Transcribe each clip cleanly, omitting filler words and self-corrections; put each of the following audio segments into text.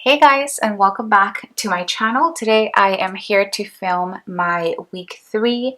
Hey guys, and welcome back to my channel. Today I am here to film my week 3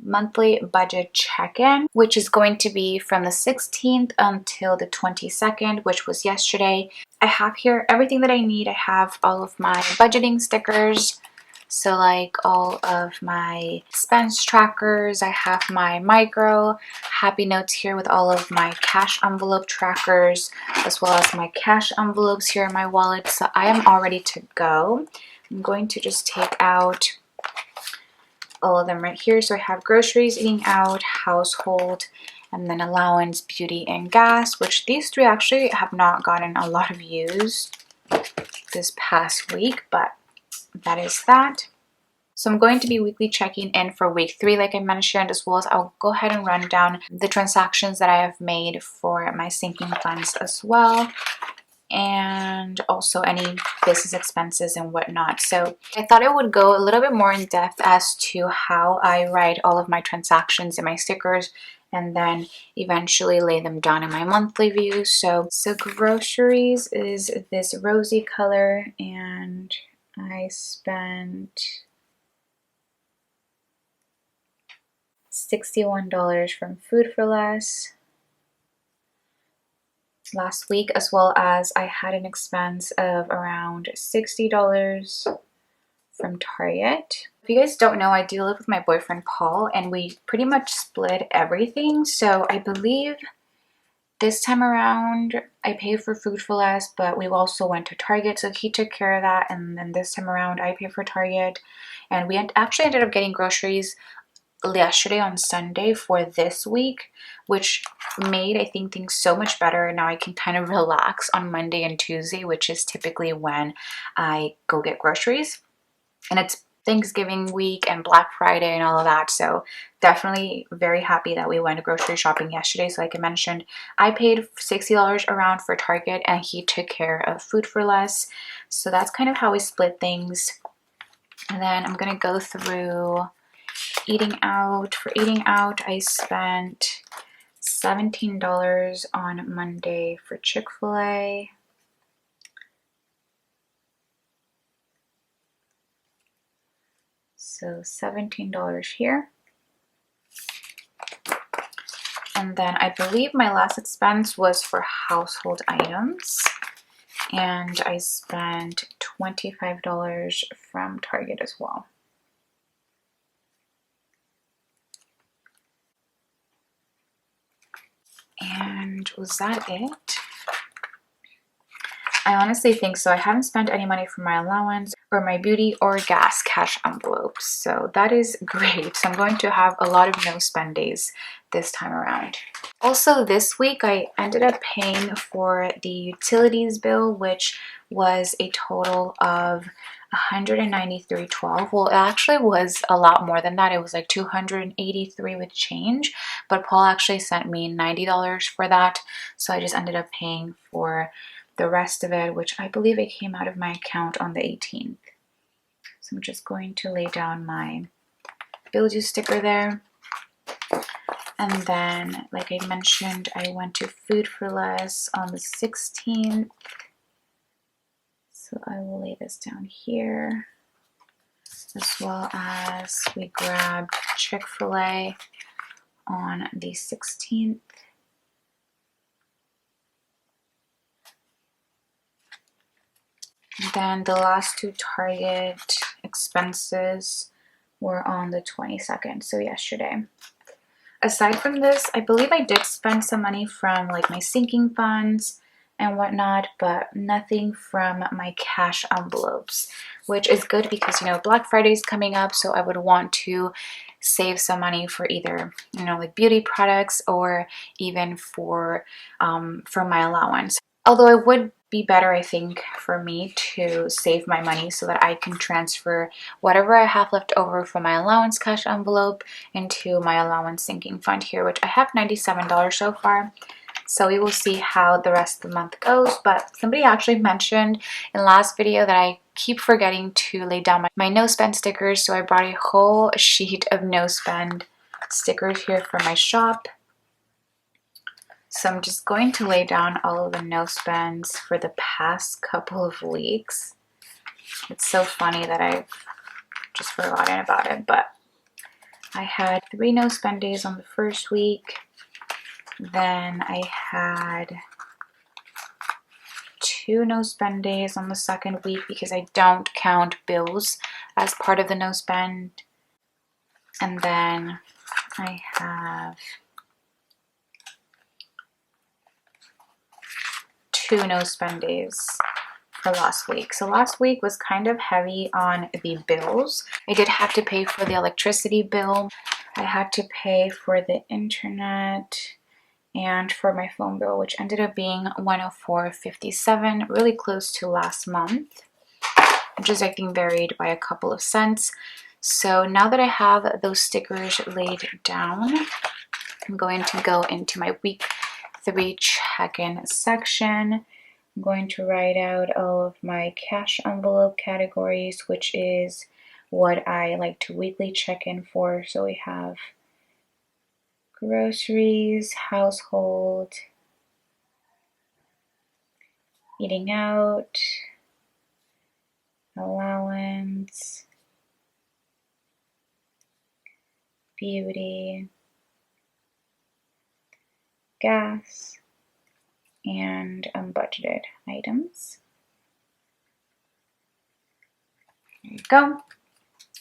monthly budget check-in, which is going to be from the 16th until the 22nd, which was yesterday. I have here everything that I need. I have all of my budgeting stickers, so like all of my expense trackers. I have my micro happy notes here with all of my cash envelope trackers, as well as my cash envelopes here in my wallet. So I am all ready to go. I'm going to just take out all of them right here. So I have groceries, eating out, household, and then allowance, beauty, and gas, which these three actually have not gotten a lot of use this past week, but that is that. So I'm going to be weekly checking in for week 3, like I mentioned, as well as I'll go ahead and run down the transactions that I have made for my sinking funds as well, and also any business expenses and whatnot. So I thought I would go a little bit more in depth as to how I write all of my transactions and my stickers, and then eventually lay them down in my monthly view. So groceries is this rosy color, and I spent $61 from Food for Less last week, as well as I had an expense of around $60 from Target. If you guys don't know, I do live with my boyfriend Paul, and we pretty much split everything. So I believe this time around I paid for Food for Less, but we also went to Target, so he took care of that. And then this time around I paid for Target, and we actually ended up getting groceries yesterday on Sunday for this week, which made, I think, things so much better. Now I can kind of relax on Monday and Tuesday, which is typically when I go get groceries, and it's Thanksgiving week and Black Friday and all of that. So definitely very happy that we went grocery shopping yesterday. So like I mentioned, I paid $60 around for Target, and he took care of Food for Less. So that's kind of how we split things. And then I'm gonna go through eating out. For eating out, I spent $17 on Monday for Chick-fil-A. So $17 here. And then I believe my last expense was for household items, and I spent $25 from Target as well. And was that it? I honestly think so. I haven't spent any money for my allowance or my beauty or gas cash envelopes, so that is great. So I'm going to have a lot of no spend days this time around. Also this week I ended up paying for the utilities bill, which was a total of $193.12. Well, it actually was a lot more than that. It was like $283 with change, but Paul actually sent me $90 for that, so I just ended up paying for the rest of it, which I believe it came out of my account on the 18th. So I'm just going to lay down my bill due sticker there. And then, like I mentioned, I went to Food for Less on the 16th. So I will lay this down here, as well as we grabbed Chick-fil-A on the 16th. Then the last two Target expenses were on the 22nd, so yesterday. Aside from this, I believe I did spend some money from like my sinking funds and whatnot, but nothing from my cash envelopes, which is good because, you know, Black Friday is coming up, so I would want to save some money for either, you know, like beauty products or even for my allowance. Although it would be better, I think, for me to save my money so that I can transfer whatever I have left over from my allowance cash envelope into my allowance sinking fund here, which I have $97 so far. So we will see how the rest of the month goes. But somebody actually mentioned in the last video that I keep forgetting to lay down my no spend stickers, so I brought a whole sheet of no spend stickers here for my shop. So I'm just going to lay down all of the no spends for the past couple of weeks. It's so funny that I've just forgotten about it, but I had 3 no spend days on the first week. Then I had 2 no spend days on the second week because I don't count bills as part of the no spend. And then I have 2 no spend days for last week. So last week was kind of heavy on the bills. I did have to pay for the electricity bill. I had to pay for the internet and for my phone bill, which ended up being $104.57, really close to last month, which is, I think, varied by a couple of cents. So now that I have those stickers laid down, I'm going to go into my week 3 check-in section. I'm going to write out all of my cash envelope categories, which is what I like to weekly check in for. So we have groceries, household, eating out, allowance, beauty, gas, and unbudgeted items. There you go.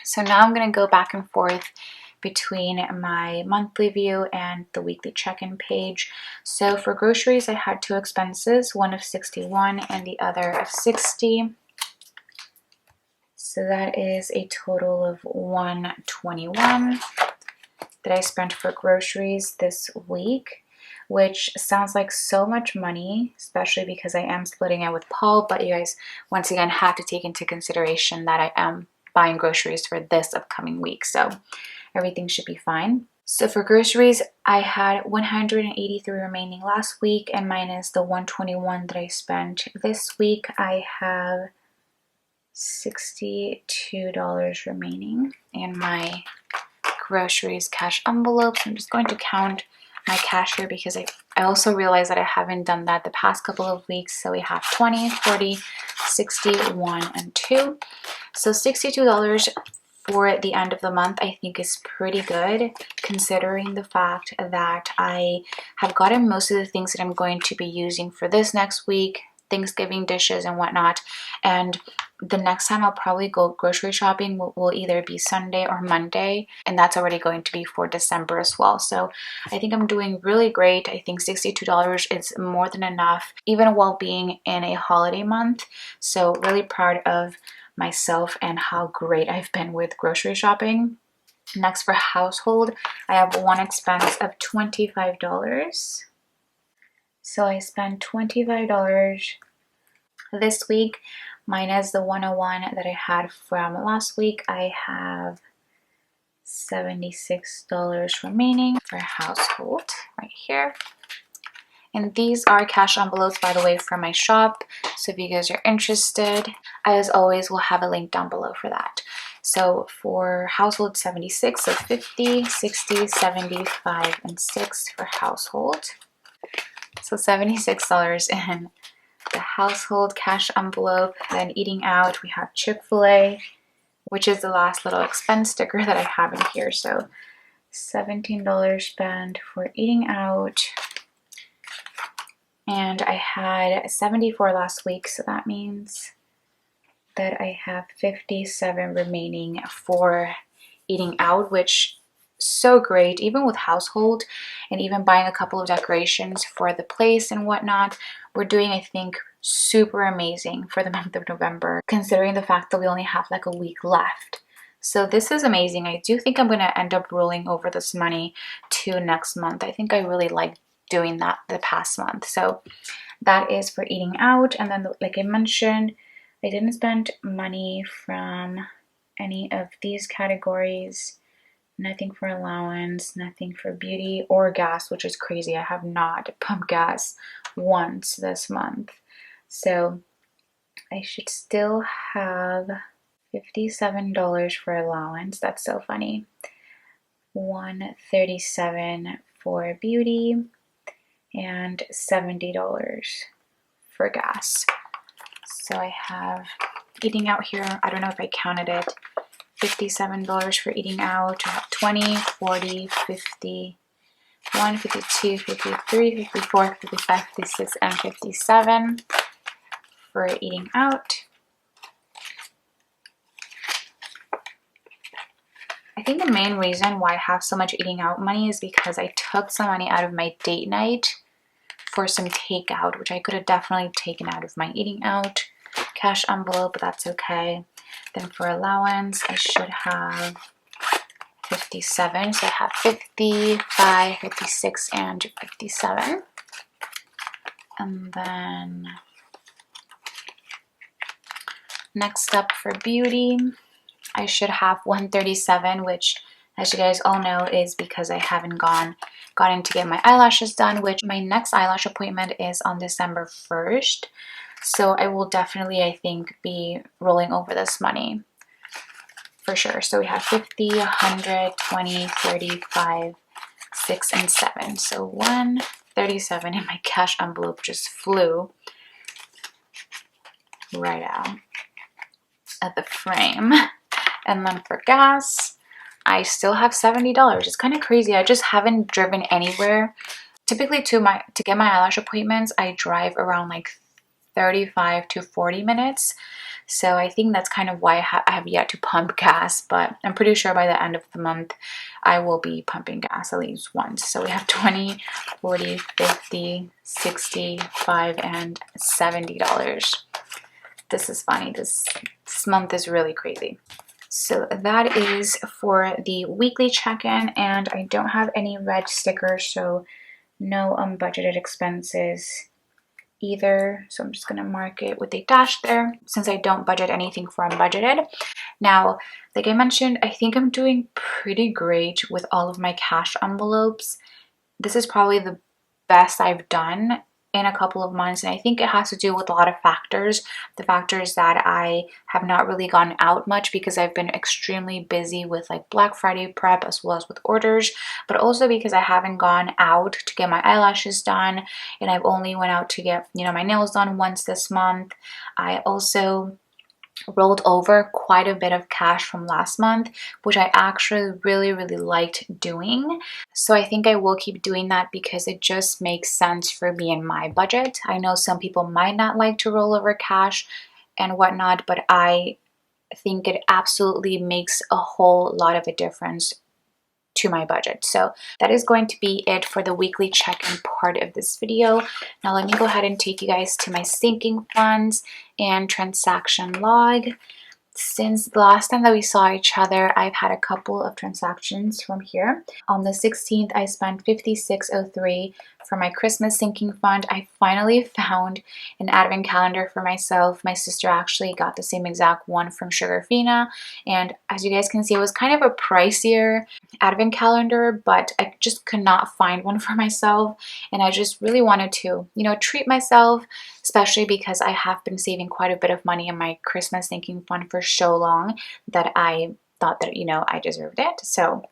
So now I'm going to go back and forth between my monthly view and the weekly check-in page. So for groceries, I had 2 expenses, one of $61 and the other of $60. So that is a total of $121 that I spent for groceries this week, which sounds like so much money, especially because I am splitting it with Paul. But you guys, once again, have to take into consideration that I am buying groceries for this upcoming week. So everything should be fine. So for groceries, I had $183 remaining last week, and minus the $121 that I spent this week, I have $62 remaining in my groceries cash envelopes. I'm just going to count my cash here because I also realized that I haven't done that the past couple of weeks. So we have 20, 40, 61, and 2. So $62 for the end of the month, I think, is pretty good considering the fact that I have gotten most of the things that I'm going to be using for this next week, Thanksgiving dishes and whatnot. And the next time I'll probably go grocery shopping will either be Sunday or Monday, and that's already going to be for December as well. So I think I'm doing really great. I think $62 is more than enough, even while being in a holiday month. So really proud of myself and how great I've been with grocery shopping. Next, for household, I have one expense of $25. So I spent $25 this week, minus the $101 that I had from last week. I have $76 remaining for household right here. And these are cash envelopes, by the way, from my shop. So if you guys are interested, I, as always, will have a link down below for that. So for household, 76, so 50, 60, 75, and 6 for household. So $76 in the household cash envelope. Then eating out, we have Chick-fil-A, which is the last little expense sticker that I have in here. So $17 spent for eating out. And I had 74 last week, so that means that I have 57 remaining for eating out, which is so great, even with household and even buying a couple of decorations for the place and whatnot. We're doing, I think, super amazing for the month of November, considering the fact that we only have like a week left. So this is amazing. I do think I'm going to end up rolling over this money to next month. I think I really like doing that the past month. So that is for eating out. And then, like I mentioned, I didn't spend money from any of these categories. Nothing for allowance, nothing for beauty or gas, which is crazy. I have not pumped gas once this month. So I should still have $57 for allowance. That's so funny. $137 for beauty. and $70 for gas. So I have eating out here, I don't know if I counted it, $57 for eating out. I have 20, 40, 50, 52, 53, 54, 55, 56, and 57 for eating out. I think the main reason why I have so much eating out money is because I took some money out of my date night for some takeout, which I could have definitely taken out of my eating out cash envelope, but that's okay. Then for allowance, I should have 57. So I have 55, 56, and 57. And then next up for beauty, I should have 137, which, as you guys all know, is because I haven't gotten to get my eyelashes done, which my next eyelash appointment is on December 1st. So I will definitely, I think, be rolling over this money for sure. So we have 50, 100, 20, 35, 6, and 7. So 137, and my cash envelope just flew right out at the frame. And then for gas, I still have $70. It's kind of crazy. I just haven't driven anywhere. Typically to get my eyelash appointments, I drive around like 35 to 40 minutes. So I think that's kind of why I have yet to pump gas, but I'm pretty sure by the end of the month, I will be pumping gas at least once. So we have 20, 40, 50, 65, and $70. This is funny. This month is really crazy. So that is for the weekly check-in, and I don't have any red stickers, so no unbudgeted expenses either. So I'm just gonna mark it with a dash there since I don't budget anything for unbudgeted. Now, like I mentioned, I think I'm doing pretty great with all of my cash envelopes. This is probably the best I've done in a couple of months, and I think it has to do with a lot of factors. The factors that I have not really gone out much because I've been extremely busy with like Black Friday prep as well as with orders, but also because I haven't gone out to get my eyelashes done, and I've only went out to get, you know, my nails done once this month. I also rolled over quite a bit of cash from last month, which I actually really liked doing. So I think I will keep doing that because it just makes sense for me and my budget. I know some people might not like to roll over cash and whatnot, but I think it absolutely makes a whole lot of a difference to my budget. So that is going to be it for the weekly check-in part of this video. Now let me go ahead and take you guys to my sinking funds and transaction log. Since the last time that we saw each other, I've had a couple of transactions from here. On the 16th, I spent $56.03 for my Christmas sinking fund. I finally found an advent calendar for myself. My sister actually got the same exact one from Sugarfina, and as you guys can see, it was kind of a pricier advent calendar, but I just could not find one for myself, and I just really wanted to, you know, treat myself, especially because I have been saving quite a bit of money in my Christmas sinking fund for so long that I thought that, you know, I deserved it. So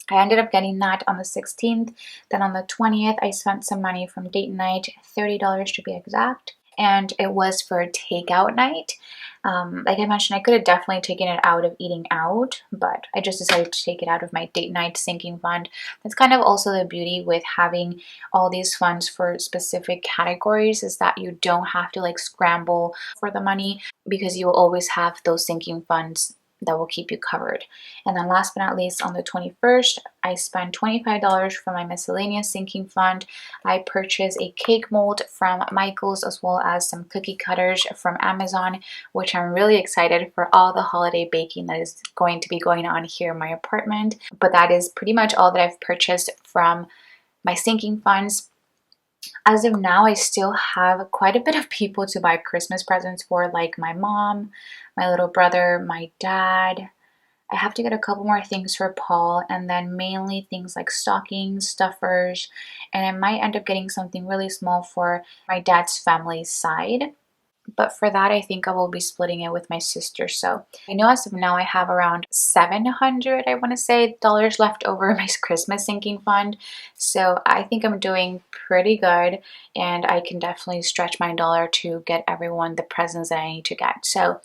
I ended up getting that on the 16th. Then on the 20th, I spent some money from date night, $30 to be exact, and it was for a takeout night. Like I mentioned, I could have definitely taken it out of eating out, but I just decided to take it out of my date night sinking fund. That's kind of also the beauty with having all these funds for specific categories, is that you don't have to like scramble for the money because you will always have those sinking funds that will keep you covered. And then last but not least, on the 21st, I spent $25 for my miscellaneous sinking fund. I purchased a cake mold from Michael's as well as some cookie cutters from Amazon, which I'm really excited for all the holiday baking that is going to be going on here in my apartment. But that is pretty much all that I've purchased from my sinking funds. As of now, I still have quite a bit of people to buy Christmas presents for, like my mom, my little brother, my dad. I have to get a couple more things for Paul, and then mainly things like stockings, stuffers, and I might end up getting something really small for my dad's family side. but for that I think I will be splitting it with my sister. So I know as of now I have around 700, I want to say, dollars left over in my Christmas sinking fund. So I think I'm doing pretty good, and I can definitely stretch my dollar to get everyone the presents that I need to get. So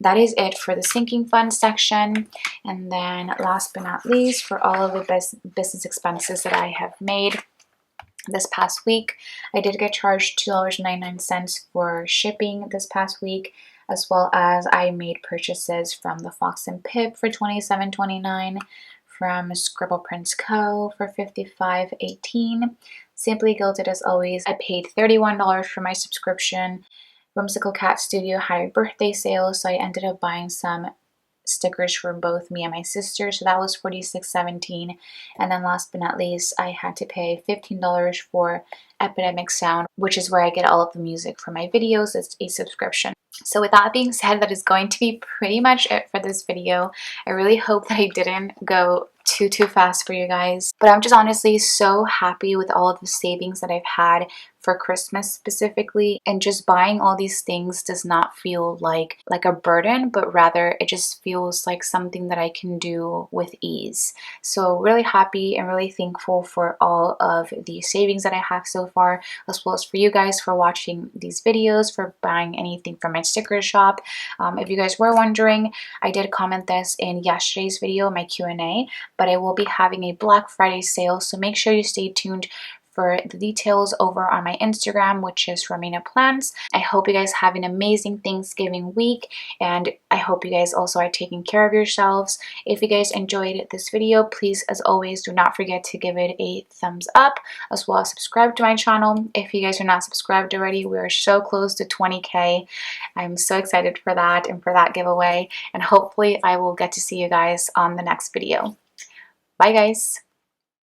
that is it for the sinking fund section. And then last but not least, for all of the business expenses that I have made this past week, I did get charged $2.99 for shipping this past week, as well as I made purchases from the Fox and Pip for $27.29, from Scribble Prints Co. for $55.18. Simply Gilded, as always, I paid $31 for my subscription. Whimsical Cat Studio had a birthday sale, so I ended up buying some stickers for both me and my sister, so that was $46.17. And then last but not least, I had to pay $15 for Epidemic Sound, which is where I get all of the music for my videos. It's a subscription. So with that being said, that is going to be pretty much it for this video. I really hope that I didn't go too fast for you guys, but I'm just honestly so happy with all of the savings that I've had for Christmas specifically, and just buying all these things does not feel like a burden, but rather it just feels like something that I can do with ease. So really happy and really thankful for all of the savings that I have so far, as well as for you guys for watching these videos, for buying anything from my sticker shop. If you guys were wondering, I did comment this in yesterday's video, my Q&A, but I will be having a Black Friday sale, so make sure you stay tuned for the details over on my Instagram, which is Romina Plans. I hope you guys have an amazing Thanksgiving week, and I hope you guys also are taking care of yourselves. If you guys enjoyed this video, please, as always, do not forget to give it a thumbs up, as well as subscribe to my channel. If you guys are not subscribed already, we are so close to 20K. I'm so excited for that and for that giveaway, and hopefully I will get to see you guys on the next video. Bye guys!